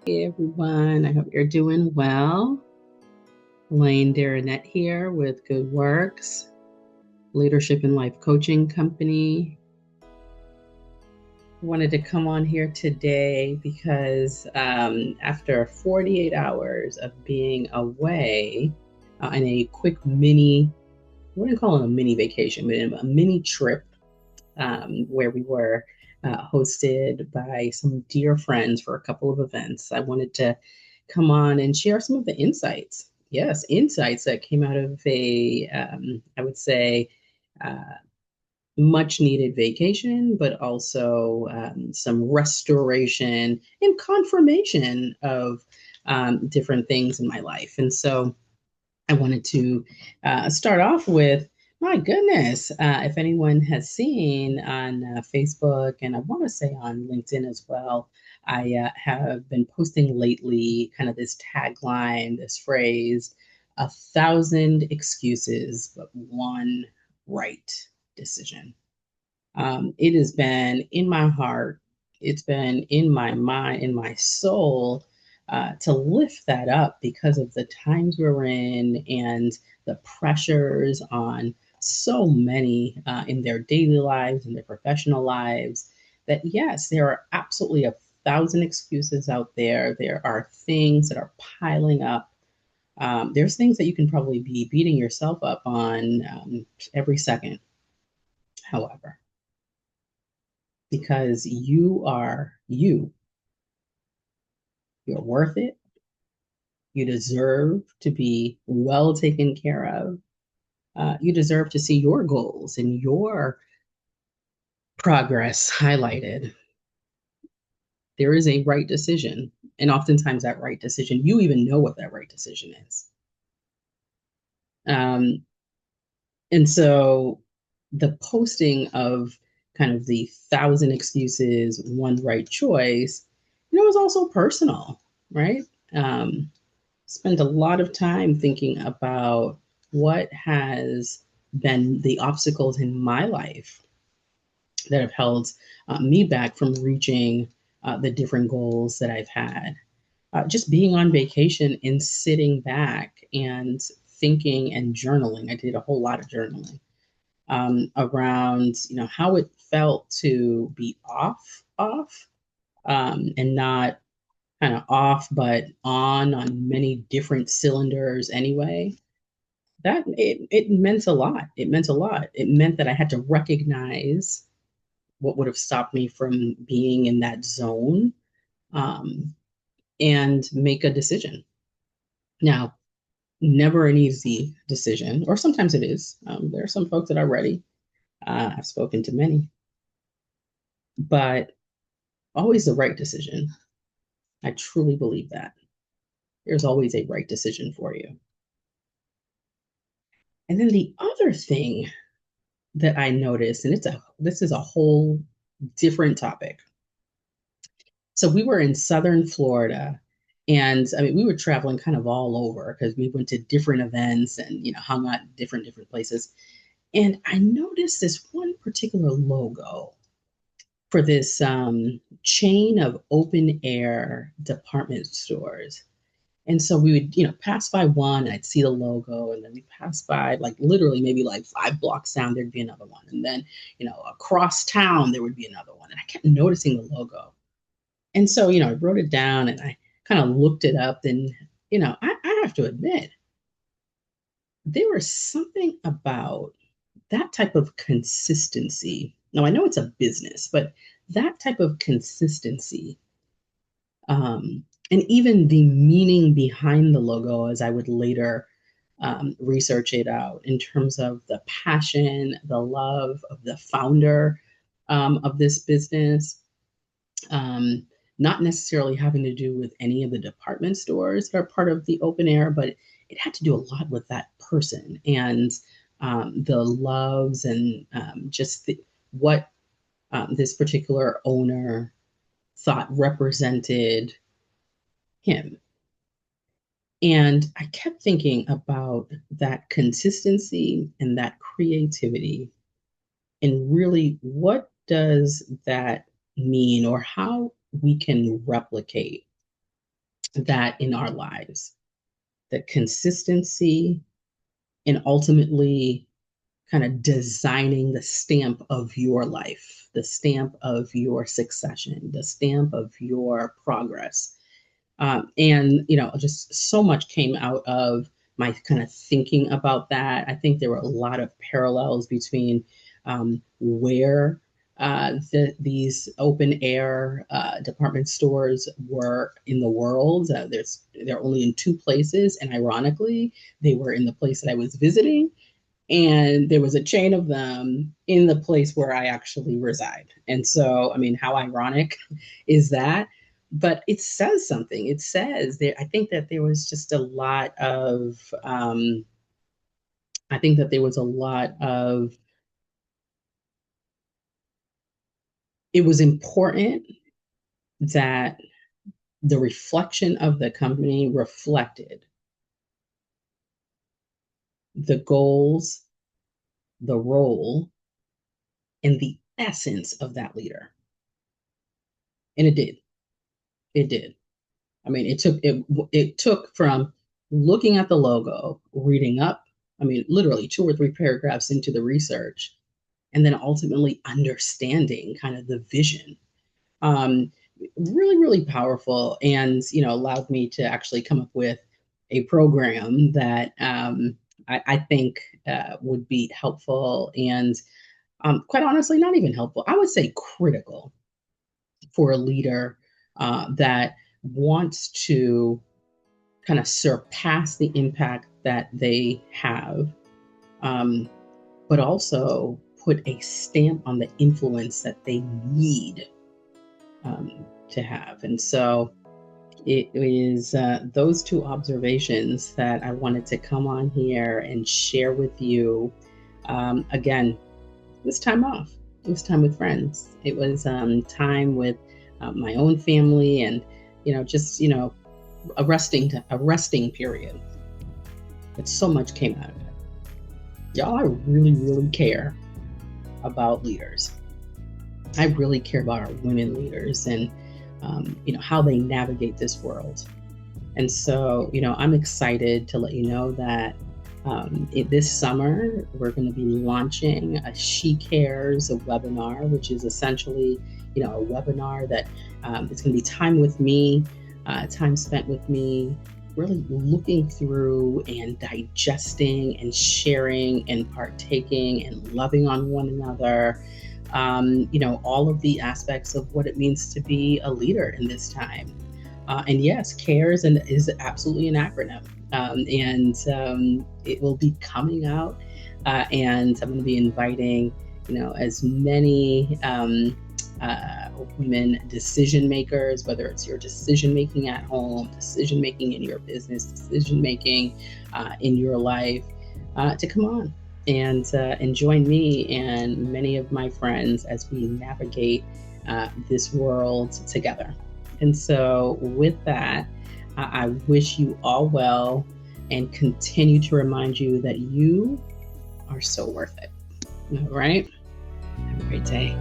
Hey everyone, I hope you're doing well. Elaine Darinette here with Good Works, Leadership and Life Coaching Company. Wanted to come on here today because after 48 hours of being away in a quick mini, I wouldn't call it a mini vacation, but a mini trip where we were hosted by some dear friends for a couple of events. I wanted to come on and share some of the insights. Yes, insights that came out of I would say, uh, much needed vacation, but also some restoration and confirmation of different things in my life. And so I wanted to start off with my goodness, if anyone has seen on Facebook, and I want to say on LinkedIn as well, I have been posting lately kind of this tagline, this phrase, 1,000 excuses, but one right decision. It has been in my heart, it's been in my mind, in my soul, to lift that up because of the times we're in and the pressures on so many in their daily lives and their professional lives. That yes, there are absolutely 1,000 excuses out there. There are things that are piling up. There's things that you can probably be beating yourself up on every second, however, because you are you. You're worth it. You deserve to be well taken care of. You deserve to see your goals and your progress highlighted. There is a right decision. And oftentimes, that right decision, you even know what that right decision is. Um, and so, the posting of kind of the 1,000 excuses, one right choice, is also personal, right? Um, Spent a lot of time thinking about what has been the obstacles in my life that have held me back from reaching the different goals that I've had. Just being on vacation and sitting back and thinking and journaling. I did a whole lot of journaling around, how it felt to be off, and not kind of off, but on many different cylinders anyway. It meant a lot. It meant a lot. It meant that I had to recognize what would have stopped me from being in that zone, um, and make a decision. Now, never an easy decision, or sometimes it is. There are some folks that are ready. I've spoken to many, but always the right decision. I truly believe that. There's always a right decision for you. And then the other thing that I noticed, and this is a whole different topic. So we were in southern Florida, and I mean we were traveling kind of all over because we went to different events and hung out at different places. And I noticed this one particular logo for this chain of open air department stores. And so we would, pass by one, I'd see the logo, and then we pass by, like literally maybe like 5 blocks down, there'd be another one. And then, across town, there would be another one. And I kept noticing the logo. And so, I wrote it down and I kind of looked it up. And, I have to admit, there was something about that type of consistency. Now, I know it's a business, but that type of consistency, and even the meaning behind the logo, as I would later research it out in terms of the passion, the love of the founder of this business, um, not necessarily having to do with any of the department stores that are part of the open air, but it had to do a lot with that person and the loves and just what this particular owner thought represented him. And I kept thinking about that consistency and that creativity, and really what does that mean, or how we can replicate that in our lives, the consistency and ultimately kind of designing the stamp of your life, the stamp of your succession, the stamp of your progress. And, just so much came out of my kind of thinking about that. I think there were a lot of parallels between where these open air department stores were in the world. They're only in two places, and ironically, they were in the place that I was visiting, and there was a chain of them in the place where I actually reside. And so, I mean, how ironic is that? But it says something. It says there. I think that there was just a lot of. I think that there was a lot of. It was important that the reflection of the company reflected the goals, the role, and the essence of that leader. And it did. It did. I mean, it took from looking at the logo, reading up, I mean, literally two or three paragraphs into the research, and then ultimately understanding kind of the vision. Um, Really, really powerful, and allowed me to actually come up with a program that I think would be helpful and, quite honestly, not even helpful. I would say critical for a leader that wants to kind of surpass the impact that they have, um, but also put a stamp on the influence that they need to have. And so it is those two observations that I wanted to come on here and share with you. Again, it was time off. It was time with friends. It was time with my own family, and just a resting period. But so much came out of it. Y'all, I really, really care about leaders. I really care about our women leaders and how they navigate this world. And so, I'm excited to let you know that this summer we're going to be launching a She Cares webinar, which is essentially, a webinar that it's going to be time with me, time spent with me, really looking through and digesting and sharing and partaking and loving on one another. All of the aspects of what it means to be a leader in this time. And yes, CARES is absolutely an acronym. And it will be coming out. And I'm going to be inviting, as many women decision makers, whether it's your decision making at home, decision making in your business, decision making in your life, to come on and join me and many of my friends as we navigate this world together. And so with that, I wish you all well and continue to remind you that you are so worth it. All right. Have a great day.